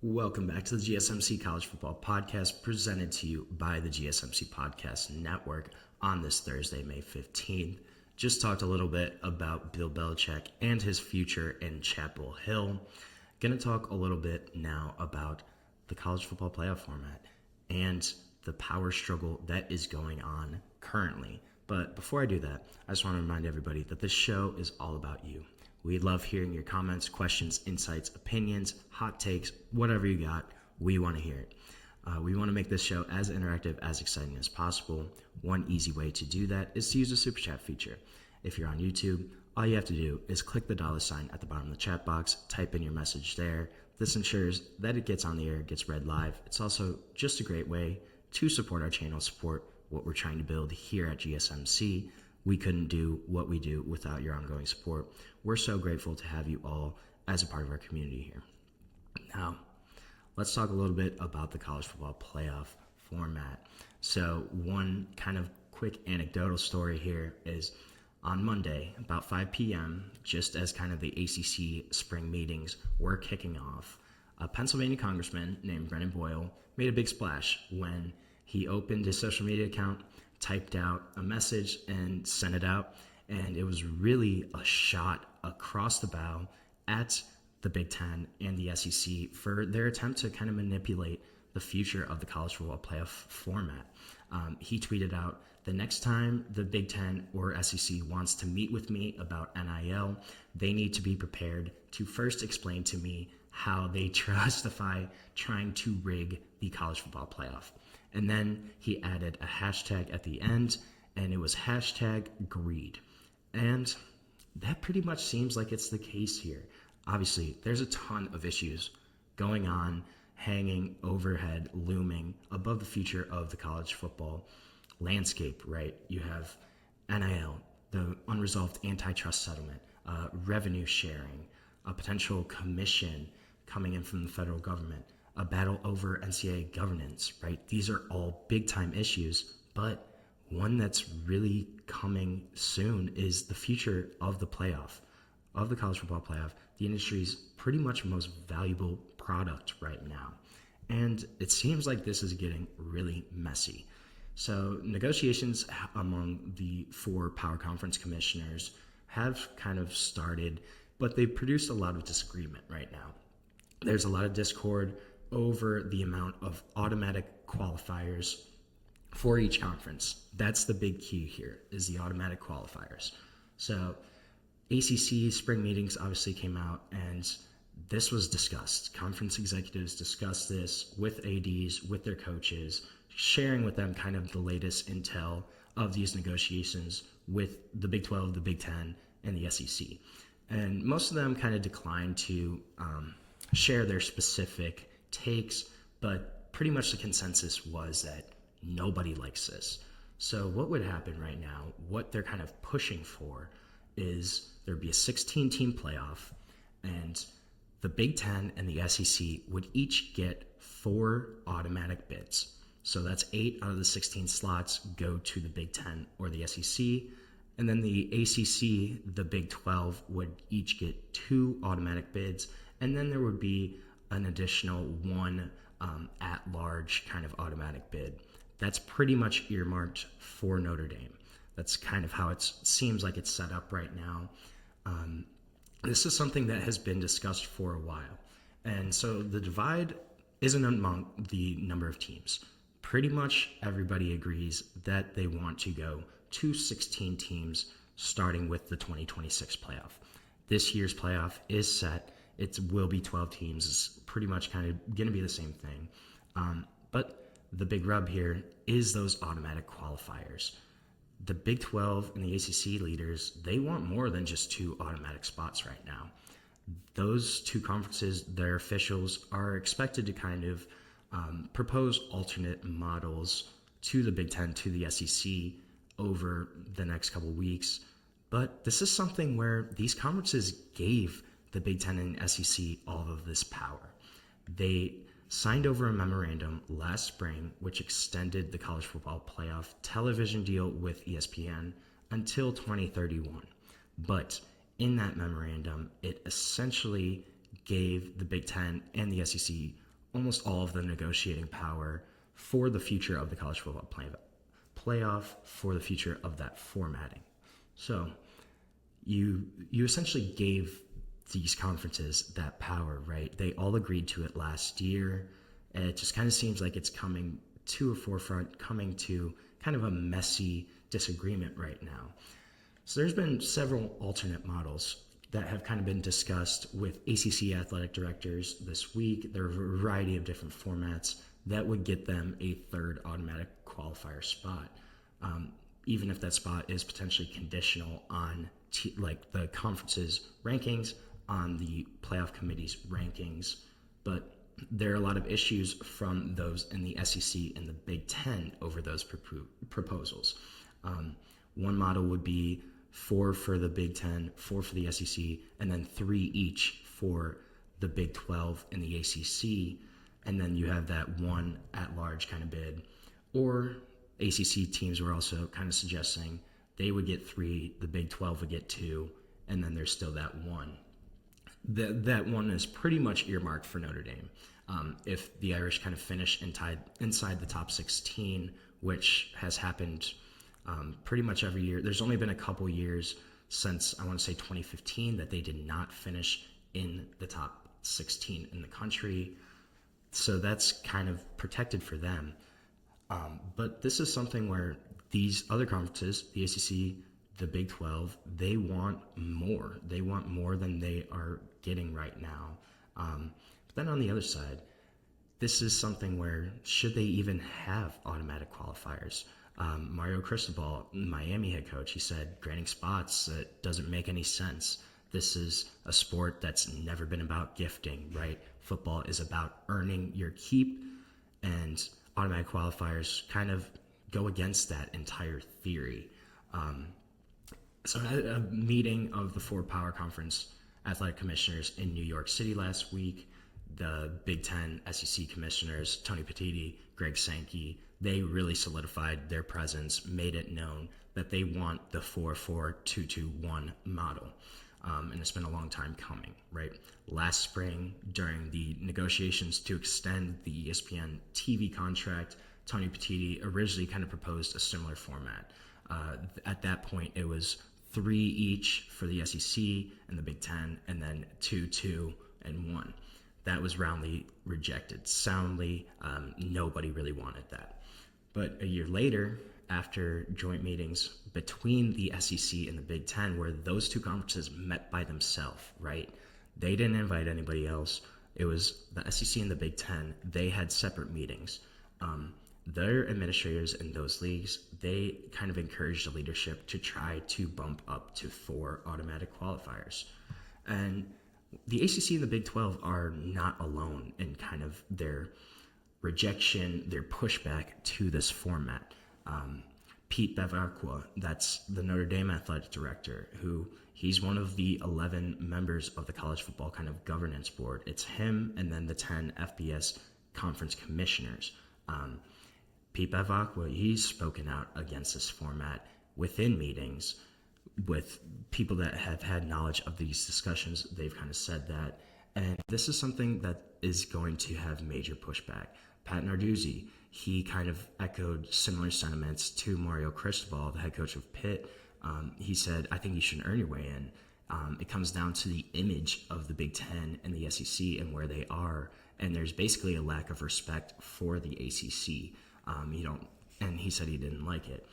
Welcome back to the GSMC College Football Podcast, presented to you by the GSMC Podcast Network on this Thursday, May 15th. Just talked a little bit about Bill Belichick and his future in Chapel Hill. Going to talk a little bit now about the college football playoff format and the power struggle that is going on currently. But before I do that, I just want to remind everybody that this show is all about you. We love hearing your comments, questions, insights, opinions, hot takes, whatever you got. We want to hear it. We want to make this show as interactive, as exciting as possible. One easy way to do that is to use the Super Chat feature. If you're on YouTube, all you have to do is click the $ at the bottom of the chat box, type in your message there. This ensures that it gets on the air, gets read live. It's also just a great way to support our channel, support what we're trying to build here at GSMC. We couldn't do what we do without your ongoing support. We're so grateful to have you all as a part of our community here. Now, let's talk a little bit about the college football playoff format. So one kind of quick anecdotal story here is on Monday, about 5 p.m., just as kind of the ACC spring meetings were kicking off, a Pennsylvania congressman named Brennan Boyle made a big splash when he opened his social media account, typed out a message and sent it out, and it was really a shot across the bow at the Big Ten and the SEC for their attempt to kind of manipulate the future of the college football playoff format. He tweeted out, "The next time the Big Ten or SEC wants to meet with me about NIL, they need to be prepared to first explain to me how they justify trying to rig the college football playoff." And then he added a hashtag at the end, and it was hashtag greed. And that pretty much seems like it's the case here. Obviously, there's a ton of issues going on, hanging overhead, looming above the future of the college football landscape, right? You have NIL, the unresolved antitrust settlement, revenue sharing, a potential commission coming in from the federal government, a battle over NCAA governance, right? These are all big time issues, but one that's really coming soon is the future of the playoff, of the college football playoff, the industry's pretty much most valuable product right now. And it seems like this is getting really messy. So negotiations among the 4 power conference commissioners have kind of started, but they've produced a lot of disagreement right now. There's a lot of discord over the amount of automatic qualifiers for each conference. That's the big key here, is the automatic qualifiers. So ACC spring meetings obviously came out, and this was discussed. Conference executives discussed this with ADs, with their coaches, sharing with them kind of the latest intel of these negotiations with the Big 12, the Big 10, and the SEC. And most of them kind of declined to share their specific takes, but pretty much the consensus was that nobody likes this. So what would happen right now, what they're kind of pushing for, is there'd be a 16-team playoff, and the Big Ten and the SEC would each get 4 automatic bids. So that's 8 out of the 16 slots go to the Big Ten or the SEC, and then the ACC, the Big 12, would each get 2 automatic bids, and then there would be an additional 1 at-large kind of automatic bid. That's pretty much earmarked for Notre Dame. That's kind of how it seems like it's set up right now. This is something that has been discussed for a while. And so the divide isn't among the number of teams. Pretty much everybody agrees that they want to go to 16 teams starting with the 2026 playoff. This year's playoff is set. It will be 12 teams. It's pretty much kind of going to be the same thing. But the big rub here is those automatic qualifiers. The Big 12 and the ACC leaders, they want more than just 2 automatic spots right now. Those 2 conferences, their officials are expected to kind of propose alternate models to the Big Ten, to the SEC over the next couple weeks. But this is something where these conferences gave the Big Ten and SEC all of this power. They signed over a memorandum last spring which extended the college football playoff television deal with ESPN until 2031. But in that memorandum, it essentially gave the Big Ten and the SEC almost all of the negotiating power for the future of the college football playoff, for the future of that formatting. So you essentially gave these conferences that power, right? They all agreed to it last year, and it just kind of seems like it's coming to a forefront, coming to kind of a messy disagreement right now. So there's been several alternate models that have kind of been discussed with ACC athletic directors this week. There are a variety of different formats that would get them a third automatic qualifier spot, even if that spot is potentially conditional on like the conference's rankings, on the playoff committee's rankings. But there are a lot of issues from those in the SEC and the Big Ten over those proposals. One model would be 4 for the Big Ten, 4 for the SEC, and then 3 each for the Big 12 and the ACC. And then you have that one at-large kind of bid. Or ACC teams were also kind of suggesting they would get 3, the Big 12 would get 2, and then there's still that one. That one is pretty much earmarked for Notre Dame. If the Irish kind of finish inside the top 16, which has happened pretty much every year. There's only been a couple years since, I want to say 2015, that they did not finish in the top 16 in the country. So that's kind of protected for them. But this is something where these other conferences, the ACC, the Big 12, they want more. They want more than they are getting right now. But then on the other side, this is something where should they even have automatic qualifiers? Mario Cristobal, Miami head coach, he said granting spots, it doesn't make any sense. This is a sport that's never been about gifting, right? Football is about earning your keep, and automatic qualifiers kind of go against that entire theory. So at a meeting of the 4 Power Conference athletic commissioners in New York City last week, the Big Ten SEC commissioners, Tony Petitti, Greg Sankey, they really solidified their presence, made it known that they want the 4-4-2-2-1 model. And it's been a long time coming, right? Last spring, during the negotiations to extend the ESPN TV contract, Tony Petitti originally kind of proposed a similar format. At that point, it was 3 each for the SEC and the Big Ten, and then 2, 2, and 1. That was roundly rejected. Soundly, nobody really wanted that. But a year later, after joint meetings between the SEC and the Big Ten, where those two conferences met by themselves, right? They didn't invite anybody else. It was the SEC and the Big Ten. They had separate meetings. Their administrators in those leagues, they kind of encouraged the leadership to try to bump up to 4 automatic qualifiers. And the ACC and the Big 12 are not alone in kind of their rejection, their pushback to this format. Pete Bevacqua, that's the Notre Dame athletic director, who he's one of the 11 members of the college football kind of governance board. It's him and then the 10 FBS conference commissioners. Pete Bevacqua, he's spoken out against this format within meetings with people that have had knowledge of these discussions. They've kind of said that. And this is something that is going to have major pushback. Pat Narduzzi, he kind of echoed similar sentiments to Mario Cristobal, the head coach of Pitt. He said, I think you should earn your way in. It comes down to the image of the Big Ten and the SEC and where they are. And there's basically a lack of respect for the ACC. And he said he didn't like it.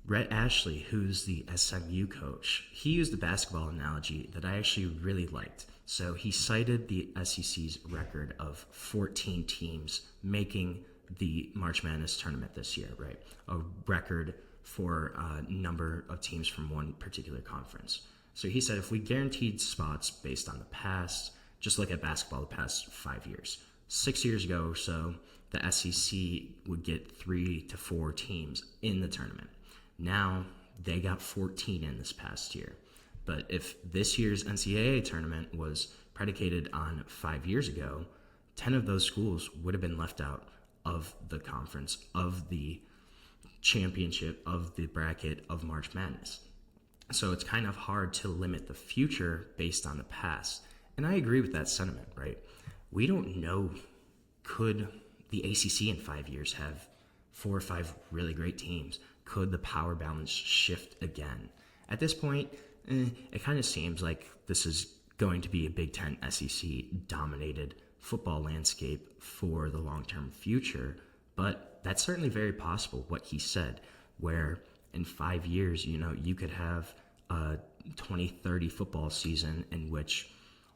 Rhett Ashley, who's the SMU coach, he used a basketball analogy that I actually really liked. So he cited the SEC's record of 14 teams making the March Madness tournament this year, right? A record for a number of teams from one particular conference. So he said if we guaranteed spots based on the past, just look at basketball the past 5 years. 6 years ago or so, the SEC would get 3 to 4 teams in the tournament. Now, they got 14 in this past year. But if this year's NCAA tournament was predicated on 5 years ago, 10 of those schools would have been left out of the conference, of the championship, of the bracket of March Madness. So it's kind of hard to limit the future based on the past. And I agree with that sentiment, right? We don't know could the ACC in 5 years have 4 or 5 really great teams? Could the power balance shift again? At this point, it kind of seems like this is going to be a Big Ten SEC dominated football landscape for the long-term future, but that's certainly very possible, what he said, where in 5 years, you could have a 2030 football season in which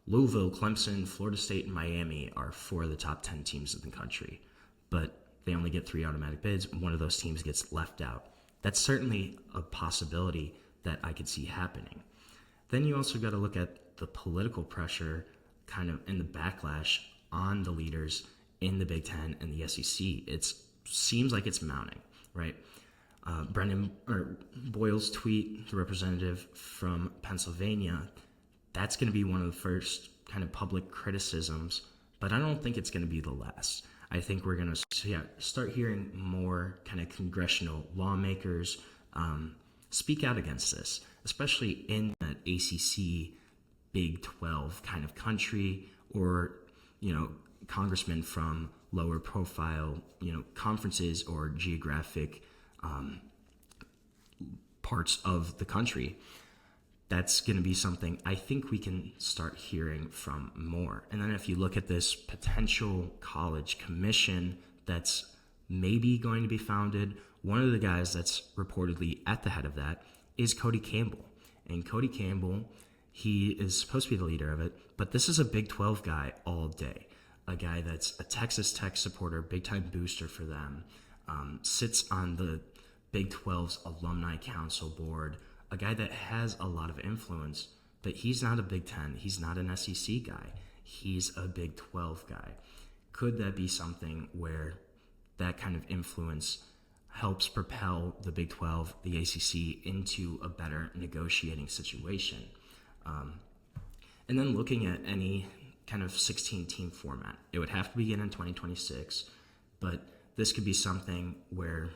Louisville, Clemson, Florida State, and Miami are 4 of the top 10 teams in the country, but they only get 3 automatic bids. One of those teams gets left out. That's certainly a possibility that I could see happening. Then you also got to look at the political pressure kind of in the backlash on the leaders in the Big Ten and the SEC. It seems like it's mounting, right? Boyle's tweet, the representative from Pennsylvania, that's going to be one of the first kind of public criticisms, but I don't think it's going to be the last. I think we're going to start hearing more kind of congressional lawmakers speak out against this, especially in that ACC Big 12 kind of country, or, congressmen from lower profile, conferences or geographic parts of the country. That's going to be something I think we can start hearing from more. And then if you look at this potential college commission that's maybe going to be founded, one of the guys that's reportedly at the head of that is Cody Campbell. And Cody Campbell, he is supposed to be the leader of it, but this is a Big 12 guy all day, a guy that's a Texas Tech supporter, big-time booster for them, sits on the Big 12's alumni council board, a guy that has a lot of influence, but he's not a Big Ten. He's not an SEC guy. He's a Big 12 guy. Could that be something where that kind of influence helps propel the Big 12, the ACC, into a better negotiating situation? And then looking at any kind of 16-team format, it would have to begin in 2026, but this could be something where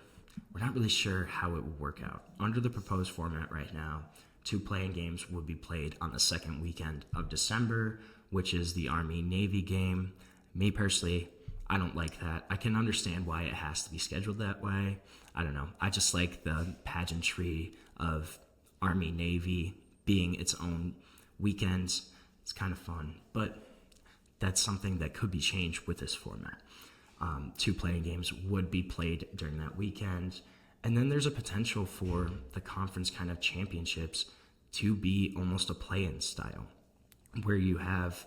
we're not really sure how it would work out. Under the proposed format right now, 2 playing games would be played on the second weekend of December, which is the Army-Navy game. Me personally, I don't like that. I can understand why it has to be scheduled that way. I don't know. I just like the pageantry of Army-Navy being its own weekends. It's kind of fun, but that's something that could be changed with this format. 2 playing games would be played during that weekend. And then there's a potential for the conference kind of championships to be almost a play-in style, where you have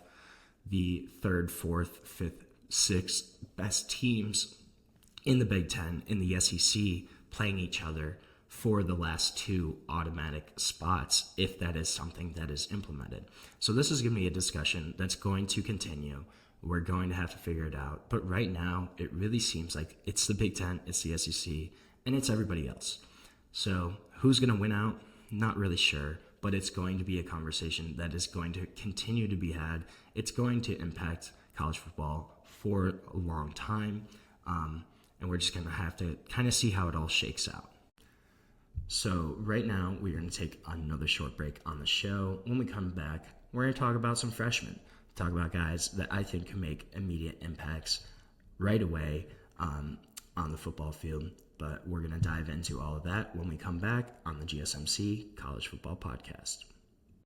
the 3rd, 4th, 5th, 6th best teams in the Big Ten, in the SEC, playing each other for the last 2 automatic spots, if that is something that is implemented. So this is going to be a discussion that's going to continue. We're going to have to figure it out. But right now, it really seems like it's the Big Ten, it's the SEC, and it's everybody else. So who's going to win out? Not really sure, but it's going to be a conversation that is going to continue to be had. It's going to impact college football for a long time, and we're just going to have to kind of see how it all shakes out. So right now, we're going to take another short break on the show. When we come back, we're going to talk about some freshmen. Talk about guys that I think can make immediate impacts right away on the football field. But we're going to dive into all of that when we come back on the GSMC College Football Podcast.